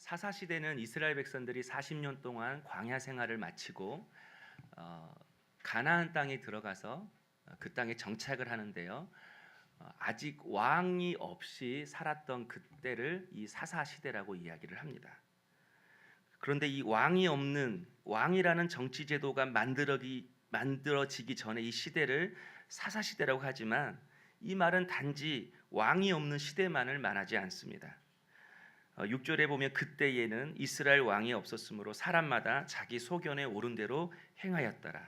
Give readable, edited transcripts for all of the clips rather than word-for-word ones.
사사 시대는 이스라엘 백성들이 40년 동안 광야 생활을 마치고 가나안 땅에 들어가서 그 땅에 정착을 하는데요. 아직 왕이 없이 살았던 그때를 이 사사 시대라고 이야기를 합니다. 그런데 이 왕이 없는 왕이라는 정치 제도가 만들어지기 전에 이 시대를 사사 시대라고 하지만 이 말은 단지 왕이 없는 시대만을 말하지 않습니다. 6절에 보면 그때에는 이스라엘 왕이 없었으므로 사람마다 자기 소견에 오른 대로 행하였더라.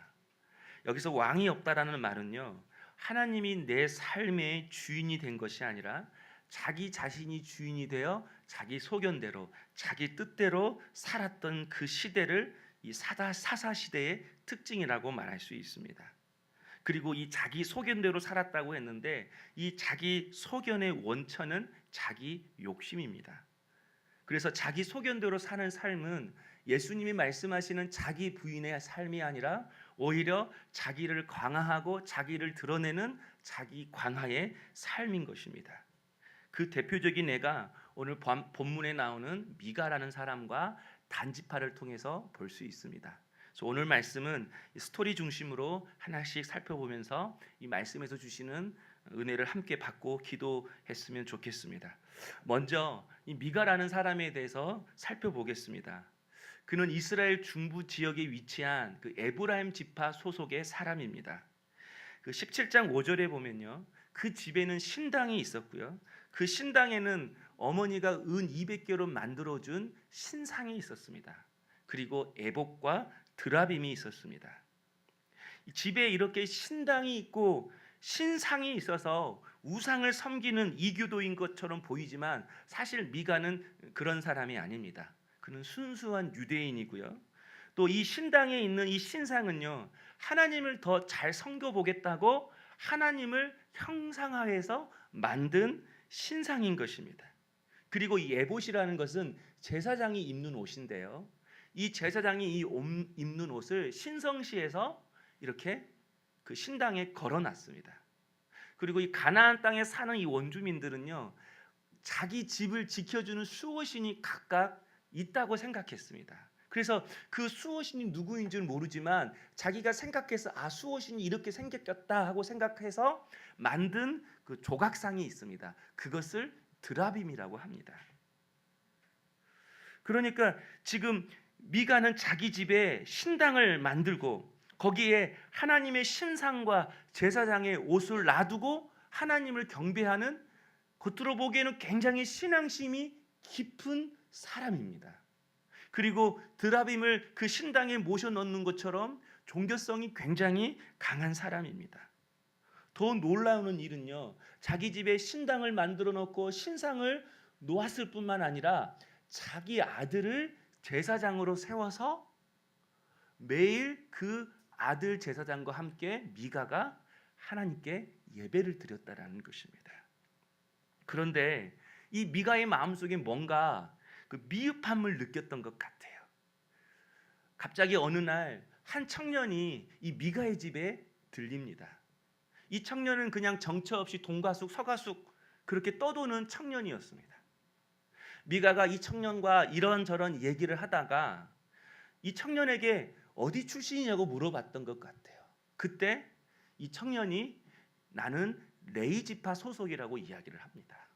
여기서 왕이 없다라는 말은요, 하나님이 내 삶의 주인이 된 것이 아니라 자기 자신이 주인이 되어 자기 소견대로 자기 뜻대로 살았던 그 시대를 이 사사 시대의 특징이라고 말할 수 있습니다. 그리고 이 자기 소견대로 살았다고 했는데 이 자기 소견의 원천은 자기 욕심입니다. 그래서 자기 소견대로 사는 삶은 예수님이 말씀하시는 자기 부인의 삶이 아니라 오히려 자기를 광화하고 자기를 드러내는 자기 광화의 삶인 것입니다. 그 대표적인 예가 오늘 본문에 나오는 미가라는 사람과 단지파를 통해서 볼 수 있습니다. 그래서 오늘 말씀은 스토리 중심으로 하나씩 살펴보면서 이 말씀에서 주시는 은혜를 함께 받고 기도했으면 좋겠습니다. 먼저 이 미가라는 사람에 대해서 살펴보겠습니다. 그는 이스라엘 중부 지역에 위치한 그 에브라임 지파 소속의 사람입니다. 그 17장 5절에 보면요, 그 집에는 신당이 있었고요, 그 신당에는 어머니가 은 200개로 만들어준 신상이 있었습니다. 그리고 에봇과 드라빔이 있었습니다. 집에 이렇게 신당이 있고 신상이 있어서 우상을 섬기는 이교도인 것처럼 보이지만 사실 미가는 그런 사람이 아닙니다. 그는 순수한 유대인이고요. 또 이 신당에 있는 이 신상은요, 하나님을 더 잘 섬겨보겠다고 하나님을 형상화해서 만든 신상인 것입니다. 그리고 이 에봇이라는 것은 제사장이 입는 옷인데요, 이 제사장이 이 입는 옷을 신성시에서 이렇게 그 신당에 걸어놨습니다. 그리고 이 가나안 땅에 사는 이 원주민들은요, 자기 집을 지켜주는 수호신이 각각 있다고 생각했습니다. 그래서 그 수호신이 누구인지는 모르지만 자기가 생각해서 수호신이 이렇게 생겼겠다 하고 생각해서 만든 그 조각상이 있습니다. 그것을 드라빔이라고 합니다. 그러니까 지금 미가는 자기 집에 신당을 만들고 거기에 하나님의 신상과 제사장의 옷을 놔두고 하나님을 경배하는, 겉으로 보기에는 굉장히 신앙심이 깊은 사람입니다. 그리고 드라빔을 그 신당에 모셔 넣는 것처럼 종교성이 굉장히 강한 사람입니다. 더 놀라운 일은요, 자기 집에 신당을 만들어 놓고 신상을 놓았을 뿐만 아니라 자기 아들을 제사장으로 세워서 매일 그 아들 제사장과 함께 미가가 하나님께 예배를 드렸다라는 것입니다. 그런데 이 미가의 마음속에 뭔가 그 미흡함을 느꼈던 것 같아요. 갑자기 어느 날 한 청년이 이 미가의 집에 들립니다. 이 청년은 그냥 정처 없이 동가숙 서가숙 그렇게 떠도는 청년이었습니다. 미가가 이 청년과 이런저런 얘기를 하다가 이 청년에게 어디 출신이냐고 물어봤던 것 같아요. 그때 이 청년이 나는 레위 지파 소속이라고 이야기를 합니다.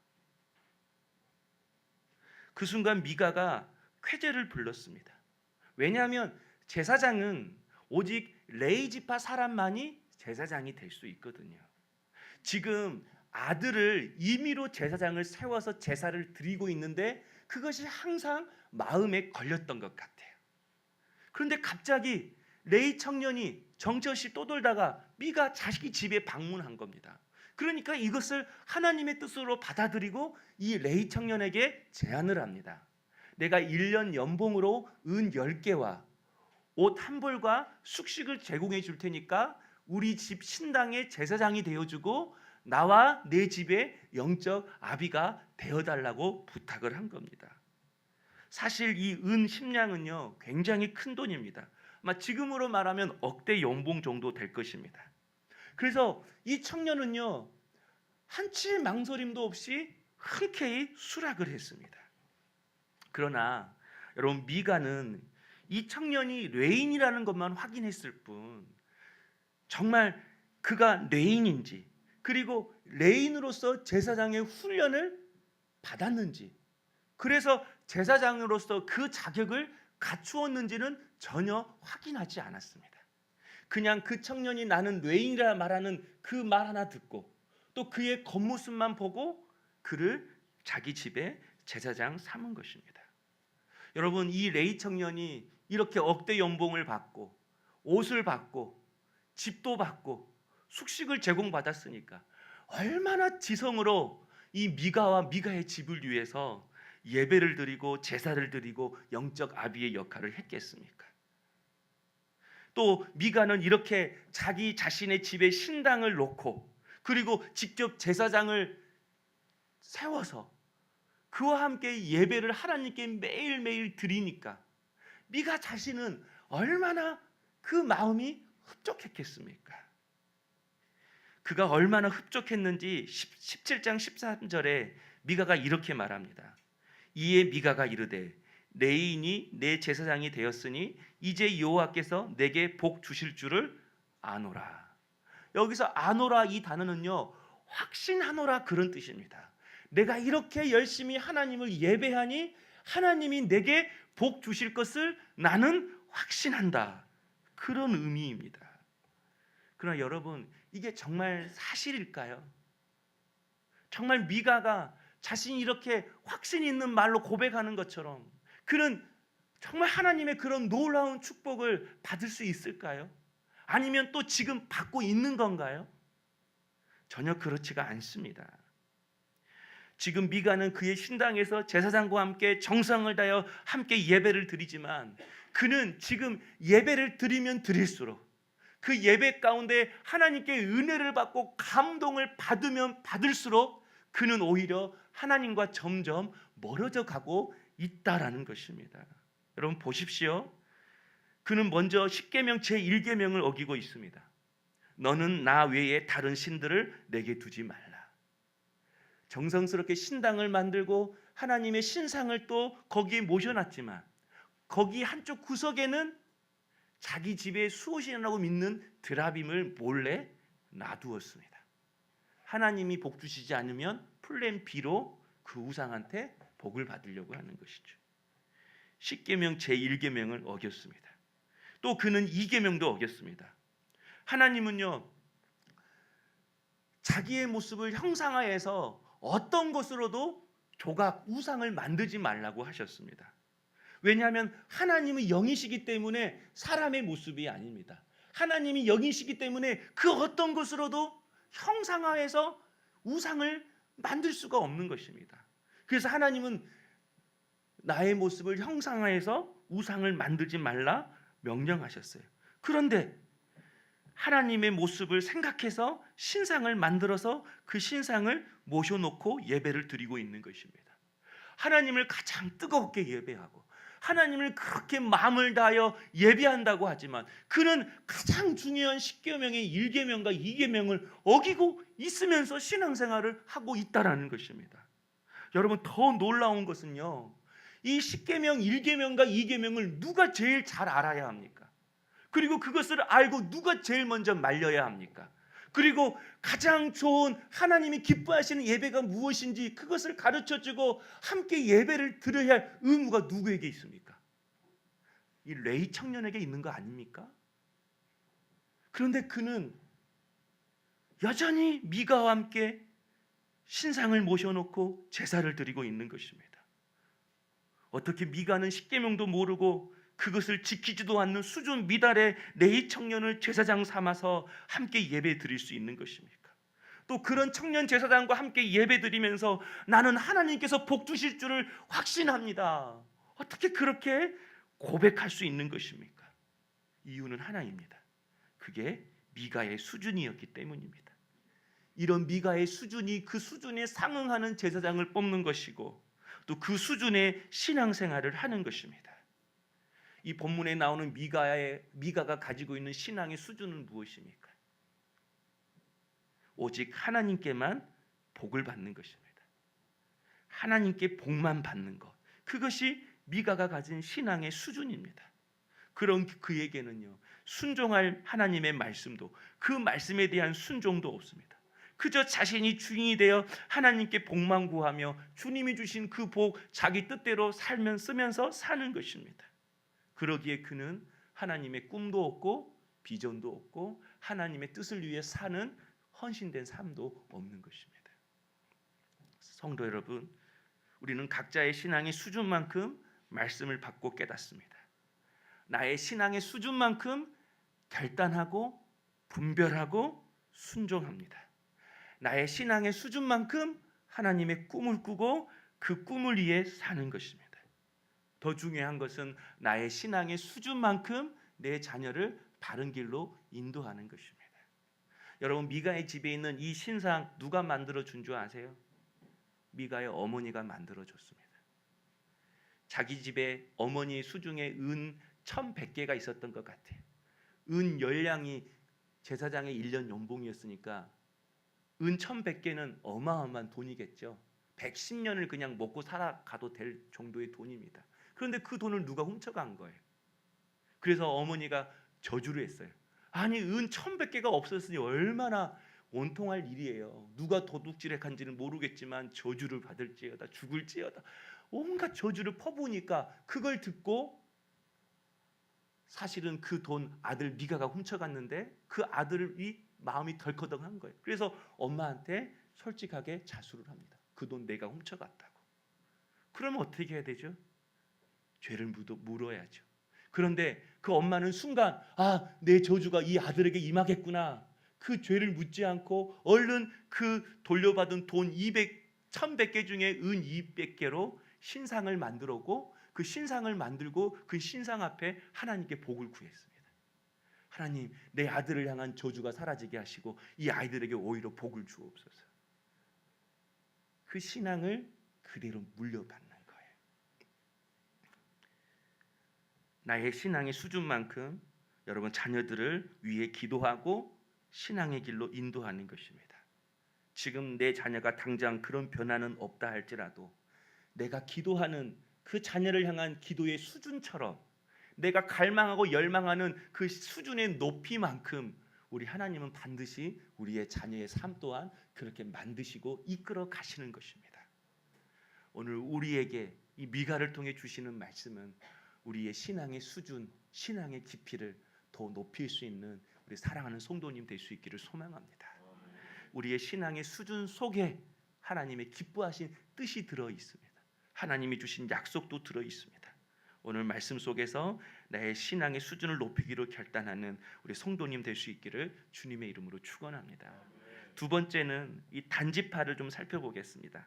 그 순간 미가가 쾌재를 불렀습니다. 왜냐하면 제사장은 오직 레위 지파 사람만이 제사장이 될 수 있거든요. 지금 아들을 임의로 제사장을 세워서 제사를 드리고 있는데 그것이 항상 마음에 걸렸던 것 같아요. 그런데 갑자기 레위 청년이 정처없이 떠돌다가 미가 자식이 집에 방문한 겁니다. 그러니까 이것을 하나님의 뜻으로 받아들이고 이 레위 청년에게 제안을 합니다. 내가 1년 연봉으로 은 10개와 옷 한 벌과 숙식을 제공해 줄 테니까 우리 집 신당의 제사장이 되어주고 나와 내 집의 영적 아비가 되어달라고 부탁을 한 겁니다. 사실 이 은 10냥은요 굉장히 큰 돈입니다. 아마 지금으로 말하면 억대 연봉 정도 될 것입니다. 그래서 이 청년은요 한치의 망설임도 없이 흔쾌히 수락을 했습니다. 그러나 여러분, 미가는 이 청년이 레인이라는 것만 확인했을 뿐 정말 그가 레인인지, 그리고 레인으로서 제사장의 훈련을 받았는지, 그래서 제사장으로서 그 자격을 갖추었는지는 전혀 확인하지 않았습니다. 그냥 그 청년이 나는 레인이라 말하는 그 말 하나 듣고 또 그의 겉모습만 보고 그를 자기 집에 제사장 삼은 것입니다. 여러분, 이 레위 청년이 이렇게 억대 연봉을 받고 옷을 받고 집도 받고 숙식을 제공받았으니까 얼마나 지성으로 이 미가와 미가의 집을 위해서 예배를 드리고 제사를 드리고 영적 아비의 역할을 했겠습니까? 또 미가는 이렇게 자기 자신의 집에 신당을 놓고 그리고 직접 제사장을 세워서 그와 함께 예배를 하나님께 매일매일 드리니까 미가 자신은 얼마나 그 마음이 흡족했겠습니까? 그가 얼마나 흡족했는지 17장 13절에 미가가 이렇게 말합니다. 이에 미가가 이르되 레인이 내 제사장이 되었으니 이제 여호와께서 내게 복 주실 줄을 아노라. 여기서 아노라 이 단어는요, 확신하노라 그런 뜻입니다. 내가 이렇게 열심히 하나님을 예배하니 하나님이 내게 복 주실 것을 나는 확신한다. 그런 의미입니다. 그러나 여러분, 이게 정말 사실일까요? 정말 미가가 자신이 이렇게 확신 있는 말로 고백하는 것처럼 그는 정말 하나님의 그런 놀라운 축복을 받을 수 있을까요? 아니면 또 지금 받고 있는 건가요? 전혀 그렇지가 않습니다. 지금 미가는 그의 신당에서 제사장과 함께 정성을 다하여 함께 예배를 드리지만 그는 지금 예배를 드리면 드릴수록 그 예배 가운데 하나님께 은혜를 받고 감동을 받으면 받을수록 그는 오히려 하나님과 점점 멀어져 가고 있다라는 것입니다. 여러분 보십시오. 그는 먼저 십계명 제1계명을 어기고 있습니다. 너는 나 외에 다른 신들을 내게 두지 말라. 정성스럽게 신당을 만들고 하나님의 신상을 또 거기에 모셔놨지만 거기 한쪽 구석에는 자기 집에 수호신이라고 믿는 드라빔을 몰래 놔두었습니다. 하나님이 복 주시지 않으면 플랜 B로 그 우상한테 복을 받으려고 하는 것이죠. 십계명 제1계명을 어겼습니다. 또 그는 2계명도 어겼습니다. 하나님은요, 자기의 모습을 형상화해서 어떤 것으로도 조각, 우상을 만들지 말라고 하셨습니다. 왜냐하면 하나님은 영이시기 때문에 사람의 모습이 아닙니다. 하나님이 영이시기 때문에 그 어떤 것으로도 형상화해서 우상을 만들 수가 없는 것입니다. 그래서 하나님은 나의 모습을 형상화해서 우상을 만들지 말라 명령하셨어요. 그런데 하나님의 모습을 생각해서 신상을 만들어서 그 신상을 모셔놓고 예배를 드리고 있는 것입니다. 하나님을 가장 뜨겁게 예배하고 하나님을 그렇게 마음을 다하여 예배한다고 하지만 그는 가장 중요한 십계명의 1계명과 2계명을 어기고 있으면서 신앙생활을 하고 있다라는 것입니다. 여러분, 더 놀라운 것은요, 이 십계명 1계명과 2계명을 누가 제일 잘 알아야 합니까? 그리고 그것을 알고 누가 제일 먼저 말려야 합니까? 그리고 가장 좋은 하나님이 기뻐하시는 예배가 무엇인지 그것을 가르쳐주고 함께 예배를 드려야 할 의무가 누구에게 있습니까? 이 레위 청년에게 있는 거 아닙니까? 그런데 그는 여전히 미가와 함께 신상을 모셔놓고 제사를 드리고 있는 것입니다. 어떻게 미가는 십계명도 모르고 그것을 지키지도 않는 수준 미달의 레위 청년을 제사장 삼아서 함께 예배 드릴 수 있는 것입니까? 또 그런 청년 제사장과 함께 예배 드리면서 나는 하나님께서 복 주실 줄을 확신합니다. 어떻게 그렇게 고백할 수 있는 것입니까? 이유는 하나입니다. 그게 미가의 수준이었기 때문입니다. 이런 미가의 수준이 그 수준에 상응하는 제사장을 뽑는 것이고 또 그 수준의 신앙생활을 하는 것입니다. 이 본문에 나오는 미가가 가지고 있는 신앙의 수준은 무엇입니까? 오직 하나님께만 복을 받는 것입니다. 하나님께 복만 받는 것, 그것이 미가가 가진 신앙의 수준입니다. 그런 그에게는요, 순종할 하나님의 말씀도, 그 말씀에 대한 순종도 없습니다. 그저 자신이 주인이 되어 하나님께 복만 구하며 주님이 주신 그 복 자기 뜻대로 쓰면서 사는 것입니다. 그러기에 그는 하나님의 꿈도 없고 비전도 없고 하나님의 뜻을 위해 사는 헌신된 삶도 없는 것입니다. 성도 여러분, 우리는 각자의 신앙의 수준만큼 말씀을 받고 깨닫습니다. 나의 신앙의 수준만큼 결단하고 분별하고 순종합니다. 나의 신앙의 수준만큼 하나님의 꿈을 꾸고 그 꿈을 위해 사는 것입니다. 더 중요한 것은 나의 신앙의 수준만큼 내 자녀를 바른 길로 인도하는 것입니다. 여러분, 미가의 집에 있는 이 신상 누가 만들어 준 줄 아세요? 미가의 어머니가 만들어 줬습니다. 자기 집에 어머니의 수중에 은 1,100개가 있었던 것 같아요. 은 10량이 제사장의 1년 연봉이었으니까 은 1,100개는 어마어마한 돈이겠죠. 110년을 그냥 먹고 살아가도 될 정도의 돈입니다. 그런데 그 돈을 누가 훔쳐간 거예요. 그래서 어머니가 저주를 했어요. 아니, 은 1,100개가 없었으니 얼마나 원통할 일이에요. 누가 도둑질한지는 모르겠지만 저주를 받을지어다, 죽을지어다, 온갖 저주를 퍼부으니까 그걸 듣고 사실은 그 돈 아들 미가가 훔쳐갔는데 그 아들이 마음이 덜커덩한 거예요. 그래서 엄마한테 솔직하게 자수를 합니다. 그 돈 내가 훔쳐갔다고. 그러면 어떻게 해야 되죠? 죄를 물어야죠. 그런데 그 엄마는 순간 내 저주가 이 아들에게 임하겠구나. 그 죄를 묻지 않고 얼른 그 돌려받은 돈 1,100개 중에 은 200개로 신상을 만들었고 그 신상을 만들고 그 신상 앞에 하나님께 복을 구했습니다. 하나님, 내 아들을 향한 저주가 사라지게 하시고 이 아이들에게 오히려 복을 주옵소서. 그 신앙을 그대로 물려받는 거예요. 나의 신앙의 수준만큼 여러분 자녀들을 위해 기도하고 신앙의 길로 인도하는 것입니다. 지금 내 자녀가 당장 그런 변화는 없다 할지라도 내가 기도하는 그 자녀를 향한 기도의 수준처럼 내가 갈망하고 열망하는 그 수준의 높이만큼 우리 하나님은 반드시 우리의 자녀의 삶 또한 그렇게 만드시고 이끌어 가시는 것입니다. 오늘 우리에게 이 미가를 통해 주시는 말씀은 우리의 신앙의 수준, 신앙의 깊이를 더 높일 수 있는 우리 사랑하는 성도님 될 수 있기를 소망합니다. 우리의 신앙의 수준 속에 하나님의 기뻐하신 뜻이 들어 있습니다. 하나님이 주신 약속도 들어 있습니다. 오늘 말씀 속에서 나의 신앙의 수준을 높이기로 결단하는 우리 성도님 될 수 있기를 주님의 이름으로 축원합니다. 두 번째는 이 단지파를 좀 살펴보겠습니다.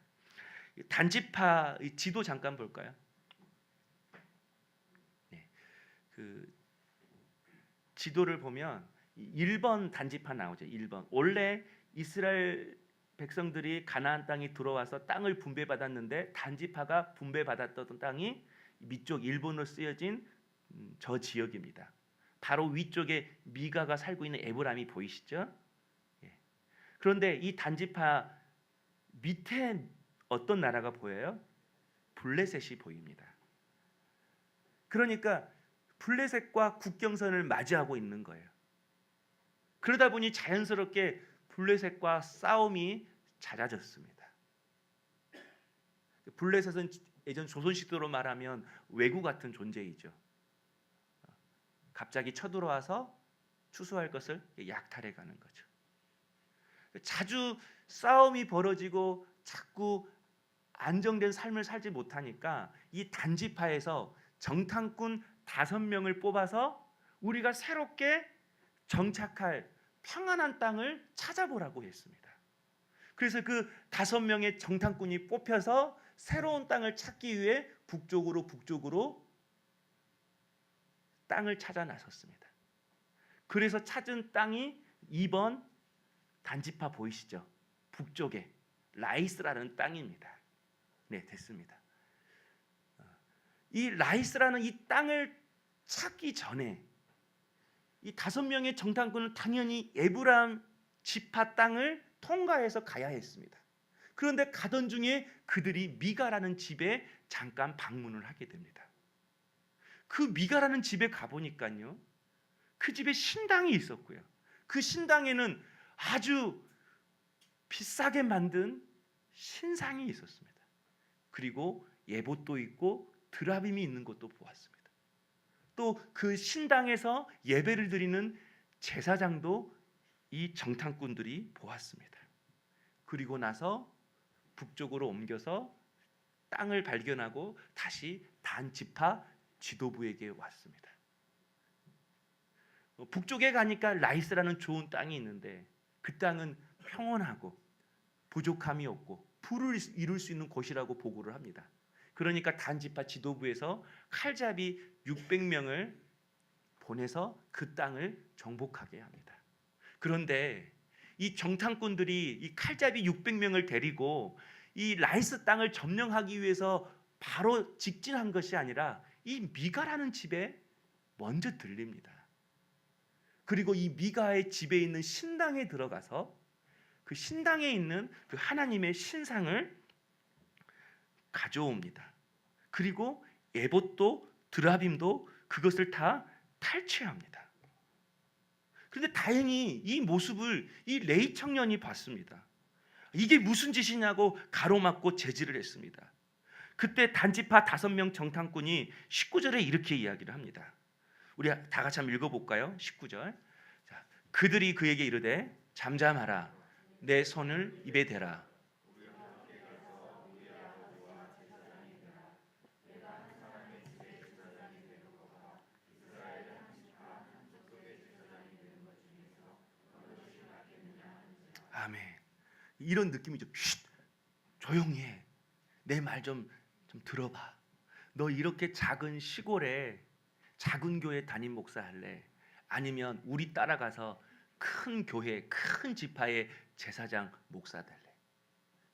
단지파 지도 잠깐 볼까요? 네, 그 지도를 보면 1번 단지파 나오죠. 1번. 원래 이스라엘 백성들이 가나안 땅에 들어와서 땅을 분배받았는데 단지파가 분배받았던 땅이 밑쪽 일본어로 쓰여진 저 지역입니다. 바로 위쪽에 미가가 살고 있는 에브라임이 보이시죠? 예. 그런데 이 단지파 밑에 어떤 나라가 보여요? 블레셋이 보입니다. 그러니까 블레셋과 국경선을 맞이하고 있는 거예요. 그러다 보니 자연스럽게 블레셋과 싸움이 잦아졌습니다. 블레셋은 예전 조선시대로 말하면 왜구 같은 존재이죠. 갑자기 쳐들어와서 추수할 것을 약탈해가는 거죠. 자주 싸움이 벌어지고 자꾸 안정된 삶을 살지 못하니까 이 단지파에서 정탐꾼 5명을 뽑아서 우리가 새롭게 정착할 평안한 땅을 찾아보라고 했습니다. 그래서 그 5명의 정탐꾼이 뽑혀서 새로운 땅을 찾기 위해 북쪽으로 땅을 찾아 나섰습니다. 그래서 찾은 땅이 2번 단지파 보이시죠? 북쪽에 라이스라는 땅입니다. 네, 됐습니다. 이 라이스라는 이 땅을 찾기 전에 이 5명의 정탐꾼은 당연히 에브라임 지파 땅을 통과해서 가야 했습니다. 그런데 가던 중에 그들이 미가라는 집에 잠깐 방문을 하게 됩니다. 그 미가라는 집에 가보니까요, 그 집에 신당이 있었고요. 그 신당에는 아주 비싸게 만든 신상이 있었습니다. 그리고 예봇도 있고 드라빔이 있는 것도 보았습니다. 또 그 신당에서 예배를 드리는 제사장도 이 정탐꾼들이 보았습니다. 그리고 나서 북쪽으로 옮겨서 땅을 발견하고 다시 단 지파 지도부에게 왔습니다. 북쪽에 가니까 라이스라는 좋은 땅이 있는데 그 땅은 평온하고 부족함이 없고 부를 이룰 수 있는 곳이라고 보고를 합니다. 그러니까 단 지파 지도부에서 칼잡이 600명을 보내서 그 땅을 정복하게 합니다. 그런데 이 정탐꾼들이 이 칼잡이 600명을 데리고 이 라이스 땅을 점령하기 위해서 바로 직진한 것이 아니라 이 미가라는 집에 먼저 들립니다. 그리고 이 미가의 집에 있는 신당에 들어가서 그 신당에 있는 그 하나님의 신상을 가져옵니다. 그리고 에봇도 드라빔도 그것을 다 탈취합니다. 그런데 다행히 이 모습을 이 레위 청년이 봤습니다. 이게 무슨 짓이냐고 가로막고 제지를 했습니다. 그때 단지파 5명 정탐꾼이 19절에 이렇게 이야기를 합니다. 우리 다 같이 한번 읽어볼까요? 19절. 자, 그들이 그에게 이르되 잠잠하라, 내 손을 입에 대라. 아멘. 이런 느낌이죠. 쉿, 조용히 해. 내 말 좀 들어봐. 너 이렇게 작은 시골에 작은 교회 담임 목사 할래? 아니면 우리 따라가서 큰 교회, 큰 지파의 제사장 목사 될래?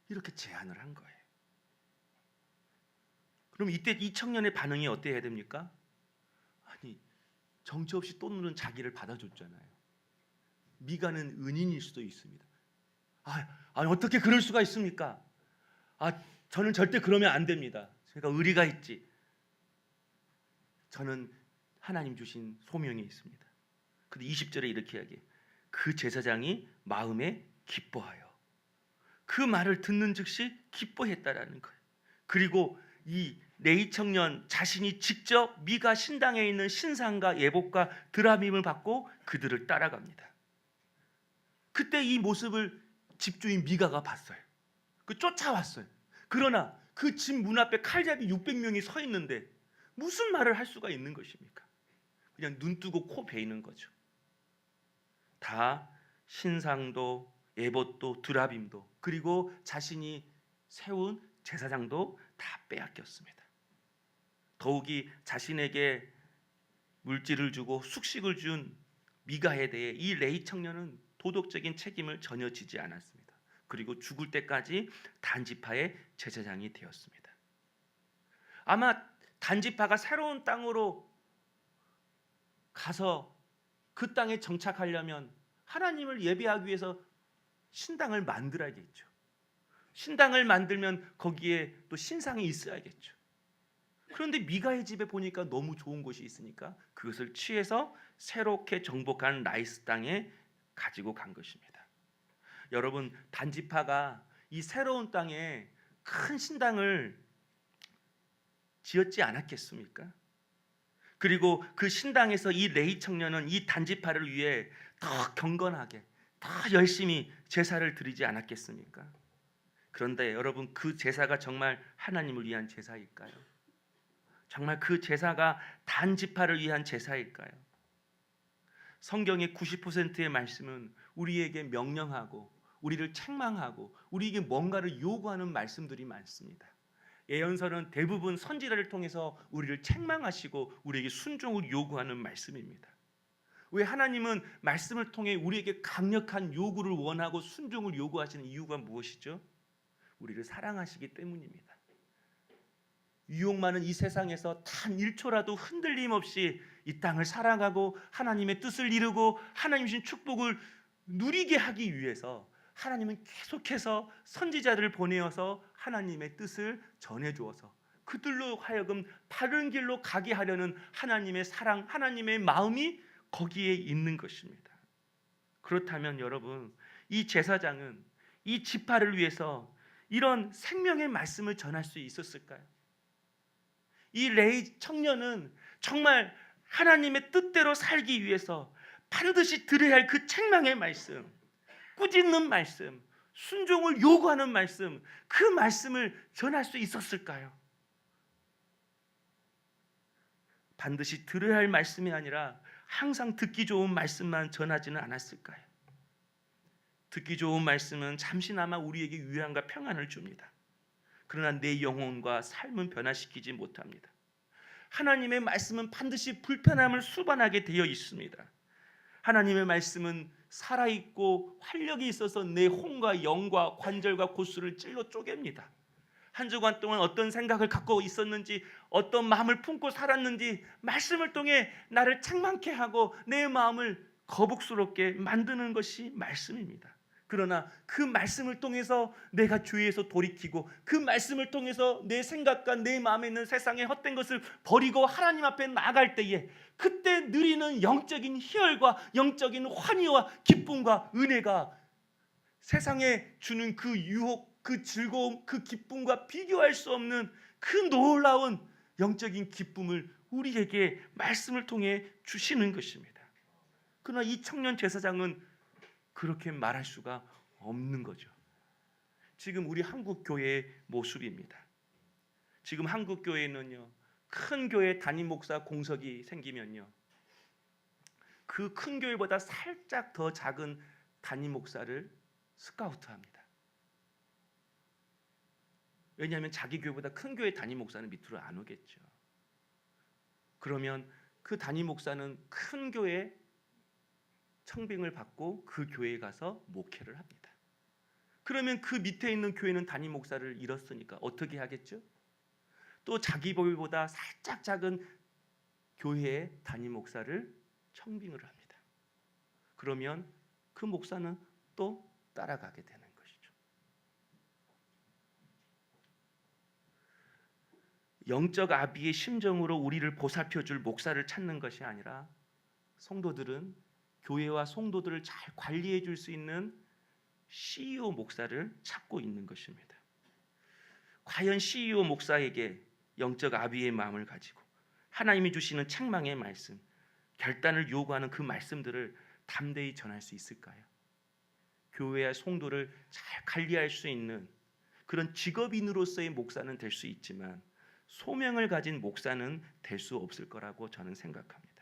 이렇게 제안을 한 거예요. 그럼 이때 이 청년의 반응이 어때야 됩니까? 아니, 정처 없이 돈 누는 자기를 받아줬잖아요. 미가는 은인일 수도 있습니다. 아니 어떻게 그럴 수가 있습니까? 저는 절대 그러면 안 됩니다. 제가 의리가 있지. 저는 하나님 주신 소명이 있습니다. 근데 20절에 이렇게 이야기해요. 그 제사장이 마음에 기뻐하여. 그 말을 듣는 즉시 기뻐했다라는 거예요. 그리고 이 레위 청년 자신이 직접 미가 신당에 있는 신상과 예복과 드라밈을 받고 그들을 따라갑니다. 그때 이 모습을 집주인 미가가 봤어요. 쫓아왔어요. 그러나 그 집 문 앞에 칼잡이 600명이 서 있는데 무슨 말을 할 수가 있는 것입니까? 그냥 눈 뜨고 코 베이는 거죠. 다 신상도 에봇도 드라빔도 그리고 자신이 세운 제사장도 다 빼앗겼습니다. 더욱이 자신에게 물질을 주고 숙식을 준 미가에 대해 이 레위 청년은 도덕적인 책임을 전혀 지지 않았습니다. 그리고 죽을 때까지 단지파의 제사장이 되었습니다. 아마 단지파가 새로운 땅으로 가서 그 땅에 정착하려면 하나님을 예배하기 위해서 신당을 만들어야겠죠. 신당을 만들면 거기에 또 신상이 있어야겠죠. 그런데 미가의 집에 보니까 너무 좋은 곳이 있으니까 그것을 취해서 새롭게 정복한 라이스 땅에 가지고 간 것입니다. 여러분, 단지파가 이 새로운 땅에 큰 신당을 지었지 않았겠습니까? 그리고 그 신당에서 이 레위 청년은 이 단지파를 위해 더 경건하게 더 열심히 제사를 드리지 않았겠습니까? 그런데 여러분, 그 제사가 정말 하나님을 위한 제사일까요? 정말 그 제사가 단지파를 위한 제사일까요? 성경의 90%의 말씀은 우리에게 명령하고 우리를 책망하고 우리에게 뭔가를 요구하는 말씀들이 많습니다. 예언서는 대부분 선지자를 통해서 우리를 책망하시고 우리에게 순종을 요구하는 말씀입니다. 왜 하나님은 말씀을 통해 우리에게 강력한 요구를 원하고 순종을 요구하시는 이유가 무엇이죠? 우리를 사랑하시기 때문입니다. 유혹 많은 이 세상에서 단 1초라도 흔들림 없이 이 땅을 사랑하고 하나님의 뜻을 이루고 하나님 주신 축복을 누리게 하기 위해서 하나님은 계속해서 선지자들을 보내어서 하나님의 뜻을 전해주어서 그들로 하여금 바른 길로 가게 하려는 하나님의 사랑, 하나님의 마음이 거기에 있는 것입니다. 그렇다면 여러분, 이 제사장은 이 지파를 위해서 이런 생명의 말씀을 전할 수 있었을까요? 이 레위 청년은 정말 하나님의 뜻대로 살기 위해서 반드시 들어야 할 그 책망의 말씀, 꾸짖는 말씀, 순종을 요구하는 말씀, 그 말씀을 전할 수 있었을까요? 반드시 들어야 할 말씀이 아니라 항상 듣기 좋은 말씀만 전하지는 않았을까요? 듣기 좋은 말씀은 잠시나마 우리에게 위안과 평안을 줍니다. 그러나 내 영혼과 삶은 변화시키지 못합니다. 하나님의 말씀은 반드시 불편함을 수반하게 되어 있습니다. 하나님의 말씀은 살아있고 활력이 있어서 내 혼과 영과 관절과 골수를 찔러 쪼갭니다. 한 주간 동안 어떤 생각을 갖고 있었는지, 어떤 마음을 품고 살았는지 말씀을 통해 나를 책망케 하고 내 마음을 거북스럽게 만드는 것이 말씀입니다. 그러나 그 말씀을 통해서 내가 죄에서 돌이키고 그 말씀을 통해서 내 생각과 내 마음에 있는 세상의 헛된 것을 버리고 하나님 앞에 나아갈 때에 그때 누리는 영적인 희열과 영적인 환희와 기쁨과 은혜가 세상에 주는 그 유혹, 그 즐거움, 그 기쁨과 비교할 수 없는 그 놀라운 영적인 기쁨을 우리에게 말씀을 통해 주시는 것입니다. 그러나 이 청년 제사장은 그렇게 말할 수가 없는 거죠. 지금 우리 한국 교회의 모습입니다. 지금 한국 교회는요, 큰 교회 담임 목사 공석이 생기면요, 그 큰 교회보다 살짝 더 작은 담임 목사를 스카우트합니다. 왜냐하면 자기 교회보다 큰 교회 담임 목사는 밑으로 안 오겠죠. 그러면 그 담임 목사는 큰 교회 청빙을 받고 그 교회에 가서 목회를 합니다. 그러면 그 밑에 있는 교회는 담임 목사를 잃었으니까 어떻게 하겠죠? 또 자기 교회보다 살짝 작은 교회의 담임 목사를 청빙을 합니다. 그러면 그 목사는 또 따라가게 되는 것이죠. 영적 아비의 심정으로 우리를 보살펴줄 목사를 찾는 것이 아니라 성도들은 교회와 성도들을 잘 관리해 줄 수 있는 CEO 목사를 찾고 있는 것입니다. 과연 CEO 목사에게 영적 아비의 마음을 가지고 하나님이 주시는 책망의 말씀, 결단을 요구하는 그 말씀들을 담대히 전할 수 있을까요? 교회와 성도를 잘 관리할 수 있는 그런 직업인으로서의 목사는 될 수 있지만 소명을 가진 목사는 될 수 없을 거라고 저는 생각합니다.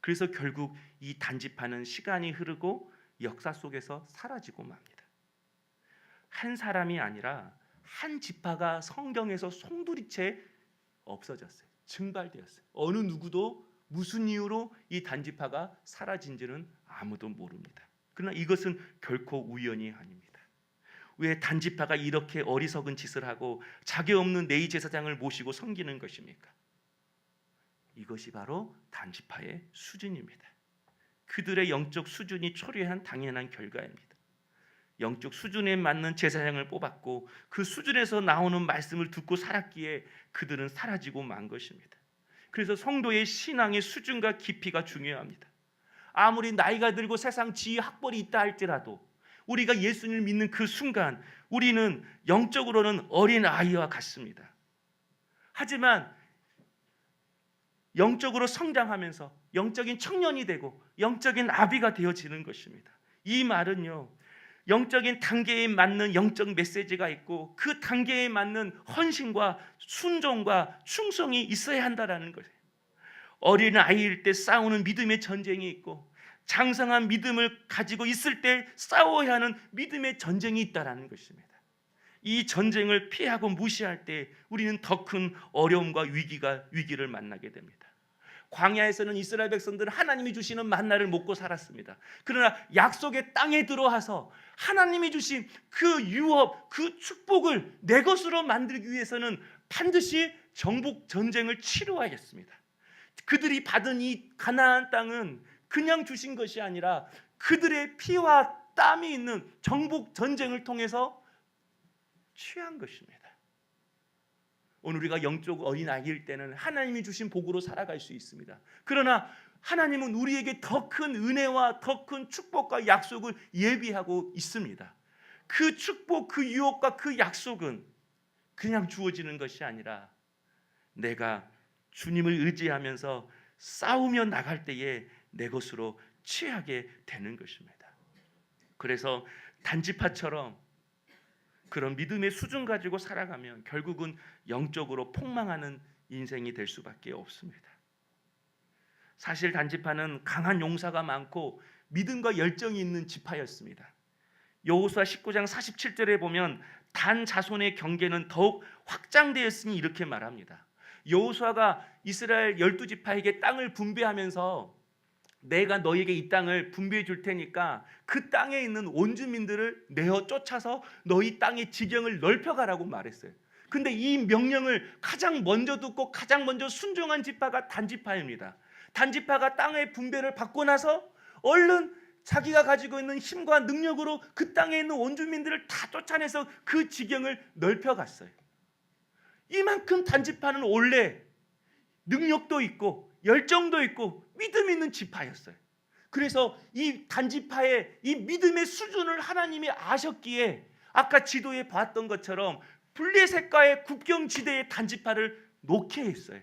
그래서 결국 이 단지파는 시간이 흐르고 역사 속에서 사라지고 맙니다. 한 사람이 아니라 한 지파가 성경에서 송두리째 없어졌어요. 증발되었어요. 어느 누구도 무슨 이유로 이 단지파가 사라진지는 아무도 모릅니다. 그러나 이것은 결코 우연이 아닙니다. 왜 단지파가 이렇게 어리석은 짓을 하고 자격 없는 레위 제사장을 모시고 섬기는 것입니까? 이것이 바로 단지파의 수준입니다. 그들의 영적 수준이 초래한 당연한 결과입니다. 영적 수준에 맞는 제사장을 뽑았고 그 수준에서 나오는 말씀을 듣고 살았기에 그들은 사라지고 만 것입니다. 그래서 성도의 신앙의 수준과 깊이가 중요합니다. 아무리 나이가 들고 세상 지위 학벌이 있다 할지라도 우리가 예수님을 믿는 그 순간 우리는 영적으로는 어린 아이와 같습니다. 하지만 영적으로 성장하면서 영적인 청년이 되고 영적인 아비가 되어지는 것입니다. 이 말은요, 영적인 단계에 맞는 영적 메시지가 있고 그 단계에 맞는 헌신과 순종과 충성이 있어야 한다는 거예요. 어린 아이일 때 싸우는 믿음의 전쟁이 있고 장성한 믿음을 가지고 있을 때 싸워야 하는 믿음의 전쟁이 있다는 것입니다. 이 전쟁을 피하고 무시할 때 우리는 더 큰 어려움과 위기를 만나게 됩니다. 광야에서는 이스라엘 백성들은 하나님이 주시는 만나를 먹고 살았습니다. 그러나 약속의 땅에 들어와서 하나님이 주신 그 유업, 그 축복을 내 것으로 만들기 위해서는 반드시 정복 전쟁을 치루어야겠습니다. 그들이 받은 이 가나안 땅은 그냥 주신 것이 아니라 그들의 피와 땀이 있는 정복 전쟁을 통해서 취한 것입니다. 오늘 우리가 영적 어린아이일 때는 하나님이 주신 복으로 살아갈 수 있습니다. 그러나 하나님은 우리에게 더 큰 은혜와 더 큰 축복과 약속을 예비하고 있습니다. 그 축복, 그 유혹과 그 약속은 그냥 주어지는 것이 아니라 내가 주님을 의지하면서 싸우며 나갈 때에 내 것으로 취하게 되는 것입니다. 그래서 단지파처럼 그런 믿음의 수준 가지고 살아가면 결국은 영적으로 폭망하는 인생이 될 수밖에 없습니다. 사실 단지파는 강한 용사가 많고 믿음과 열정이 있는 지파였습니다. 여호수아 19장 47절에 보면 단 자손의 경계는 더욱 확장되었으니 이렇게 말합니다. 여호수아가 이스라엘 12지파에게 땅을 분배하면서 내가 너에게 이 땅을 분배해 줄 테니까 그 땅에 있는 원주민들을 내어 쫓아서 너희 땅의 지경을 넓혀가라고 말했어요. 근데 이 명령을 가장 먼저 듣고 가장 먼저 순종한 지파가 단지파입니다. 단지파가 땅의 분배를 받고 나서 얼른 자기가 가지고 있는 힘과 능력으로 그 땅에 있는 원주민들을 다 쫓아내서 그 지경을 넓혀갔어요. 이만큼 단지파는 원래 능력도 있고 열정도 있고 믿음 있는 지파였어요. 그래서 이 단지파의 이 믿음의 수준을 하나님이 아셨기에 아까 지도에 봤던 것처럼 블레셋과의 국경지대의 단지파를 놓게 했어요.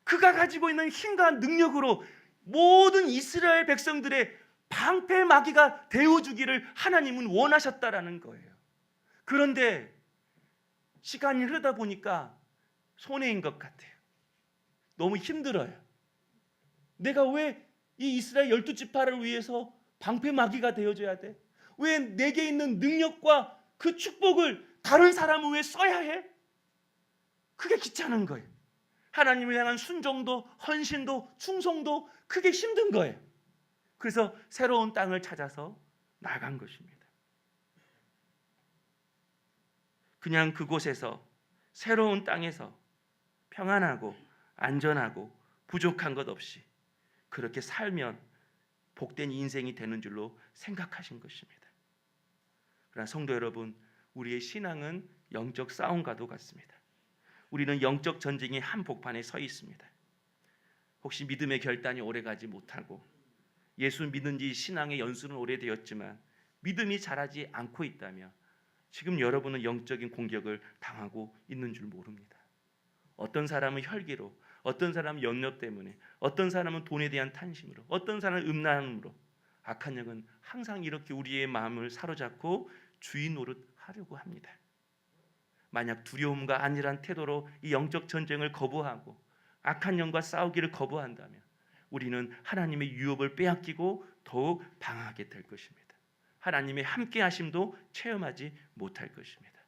그가 가지고 있는 힘과 능력으로 모든 이스라엘 백성들의 방패 마귀가 되어주기를 하나님은 원하셨다라는 거예요. 그런데 시간이 흐르다 보니까 손해인 것 같아요. 너무 힘들어요. 내가 왜 이 이스라엘 12지파를 위해서 방패 마귀가 되어줘야 돼? 왜 내게 있는 능력과 그 축복을 다른 사람을 왜 써야 해? 그게 귀찮은 거예요. 하나님을 향한 순종도 헌신도 충성도 그게 힘든 거예요. 그래서 새로운 땅을 찾아서 나간 것입니다. 그냥 그곳에서 새로운 땅에서 평안하고 안전하고 부족한 것 없이 그렇게 살면 복된 인생이 되는 줄로 생각하신 것입니다. 그러나 성도 여러분, 우리의 신앙은 영적 싸움과도 같습니다. 우리는 영적 전쟁의 한복판에 서 있습니다. 혹시 믿음의 결단이 오래가지 못하고 예수 믿은 지 신앙의 연수는 오래되었지만 믿음이 자라지 않고 있다면 지금 여러분은 영적인 공격을 당하고 있는 줄 모릅니다. 어떤 사람은 혈기로, 어떤 사람은 염려 때문에, 어떤 사람은 돈에 대한 탐심으로, 어떤 사람은 음란함으로 악한 영은 항상 이렇게 우리의 마음을 사로잡고 주인 노릇하려고 합니다. 만약 두려움과 안일한 태도로 이 영적 전쟁을 거부하고 악한 영과 싸우기를 거부한다면 우리는 하나님의 유업을 빼앗기고 더욱 방황하게 될 것입니다. 하나님의 함께 하심도 체험하지 못할 것입니다.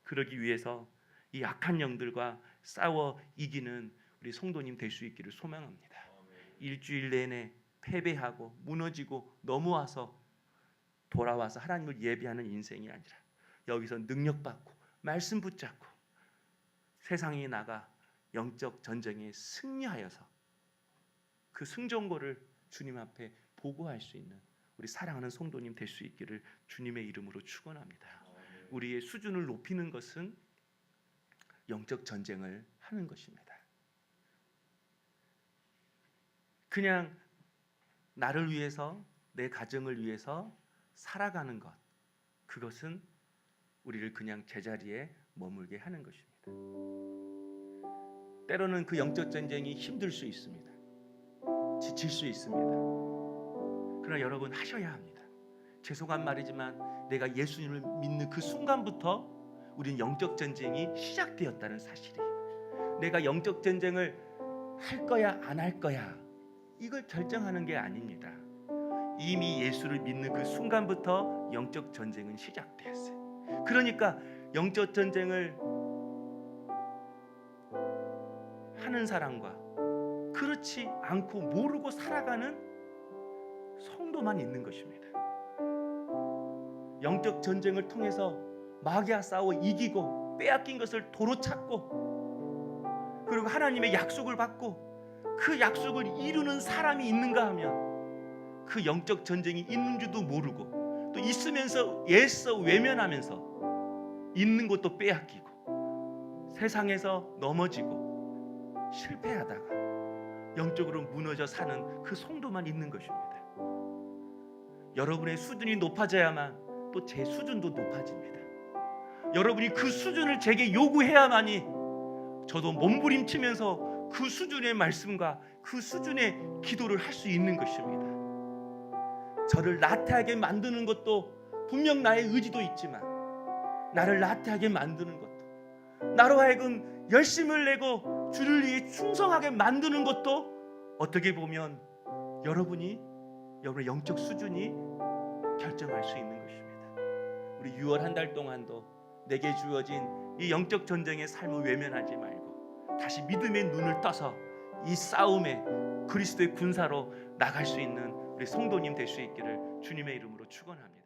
그러기 위해서 이 악한 영들과 싸워 이기는 우리 성도님 될 수 있기를 소망합니다. 일주일 내내 패배하고 무너지고 넘어와서 돌아와서 하나님을 예배하는 인생이 아니라 여기서 능력받고 말씀 붙잡고 세상에 나가 영적 전쟁에 승리하여서 그 승전고를 주님 앞에 보고할 수 있는 우리 사랑하는 성도님 될 수 있기를 주님의 이름으로 축원합니다. 우리의 수준을 높이는 것은 영적 전쟁을 하는 것입니다. 그냥 나를 위해서 내 가정을 위해서 살아가는 것, 그것은 우리를 그냥 제자리에 머물게 하는 것입니다. 때로는 그 영적 전쟁이 힘들 수 있습니다. 지칠 수 있습니다. 그러나 여러분 하셔야 합니다. 죄송한 말이지만 내가 예수님을 믿는 그 순간부터 우리는 영적 전쟁이 시작되었다는 사실이에요. 내가 영적 전쟁을 할 거야 안 할 거야 이걸 결정하는 게 아닙니다. 이미 예수를 믿는 그 순간부터 영적 전쟁은 시작되었어요. 그러니까 영적 전쟁을 하는 사람과 그렇지 않고 모르고 살아가는 성도만 있는 것입니다. 영적 전쟁을 통해서 마귀와 싸워 이기고 빼앗긴 것을 도로 찾고 그리고 하나님의 약속을 받고 그 약속을 이루는 사람이 있는가 하면 그 영적 전쟁이 있는 줄도 모르고 또 있으면서 애써 외면하면서 있는 것도 빼앗기고 세상에서 넘어지고 실패하다가 영적으로 무너져 사는 그 성도만 있는 것입니다. 여러분의 수준이 높아져야만 또 제 수준도 높아집니다. 여러분이 그 수준을 제게 요구해야만이 저도 몸부림치면서 그 수준의 말씀과 그 수준의 기도를 할 수 있는 것입니다. 저를 나태하게 만드는 것도 분명 나의 의지도 있지만, 나를 나태하게 만드는 것도, 나로 하여금 열심을 내고 주를 위해 충성하게 만드는 것도 어떻게 보면 여러분의 영적 수준이 결정할 수 있는 것입니다. 우리 6월 한 달 동안도 내게 주어진 이 영적 전쟁의 삶을 외면하지 말고 다시 믿음의 눈을 떠서 이 싸움에 그리스도의 군사로 나갈 수 있는 우리 성도님 될 수 있기를 주님의 이름으로 축원합니다.